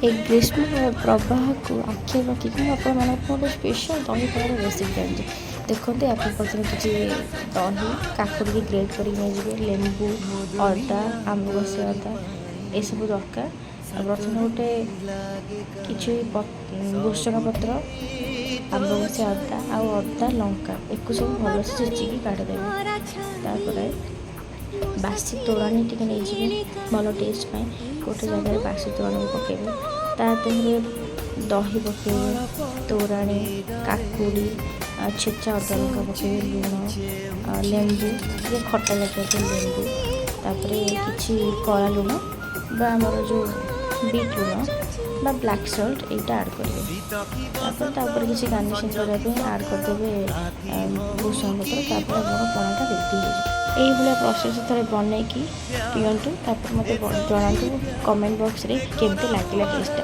ଏ ଗ୍ରୀଷ୍ମ ପ୍ରବାହକୁ ଆଖି ରଖିକି ମୁଁ ଆପଣମାନଙ୍କୁ ଗୋଟେ ସ୍ପେଶାଲ୍ ଦହି ବରାର ରେସିପି ଜାଣିଛି। ଦେଖନ୍ତୁ ଆପଣ ପ୍ରଥମେ କିଛି ଦହି କାକୁଡ଼ିକି ଗ୍ରେଟ୍ କରିକି ନେଇଯିବେ, ଲେମ୍ବୁ, ଅଦା, ଆମ୍ବ କଷି ଅଦା ଏସବୁ ଦରକାର। ଆଉ ପ୍ରଥମେ ଗୋଟେ କିଛି ଭୃଷଙ୍ଗ ପତ୍ର, ଆମ୍ବ କଷି ଅଦା ଆଉ ଅଦା ଲଙ୍କା ଏକୁ ସବୁ ଭଲସେ ଛେଚିକି କାଢ଼ିଦେବେ। ତାପରେ ବାସି ତୋରାଣୀ ଟିକେ ନେଇଯିବେ ଭଲ ଟେଷ୍ଟ ପାଇଁ। ଗୋଟେ ଜାଗାରେ ବାସି ତୋରାଣୀ ପକାଇବେ, ତା ଦେହରେ ଦହି ପକାଇବେ, ତୋରାଣୀ, କାକୁଡ଼ି, ଛେଚା ଅଦା ଲଙ୍କା ପକାଇବେ, ଲୁଣ, ଲେମ୍ବୁ ଟିକେ ଖଟା ଜାତୀୟ ଲେମ୍ବୁ, ତାପରେ କିଛି କଳା ଲୁଣ ବା ଆମର ଯେଉଁ ବିଟ୍ ଲୁଣ বা ବ୍ଲାକ୍ ସଲ୍ଟ এইটা ଆଡ଼୍ କରିବେ। ତାପରେ କିଛି ଗାର୍ନିସିଂ କରିବା ପାଇଁ ଆଡ଼୍ କରିଦେବେ ଭୃଷଙ୍ଗ ପତ୍ର। ତାପରେ ଆମର ପଣାଟା ରେଡ଼ି ହେଇଯିବ। এইଭଳିଆ ପ୍ରୋସେସ୍ ଥରେ ବନେଇକି ପିଅନ୍ତୁ, ତାପରେ ମୋତେ ଜଣାନ୍ତୁ କମେଣ୍ଟ ବକ୍ସରେ କେମିତି ଲାଗିଲା ଟେଷ୍ଟଟା।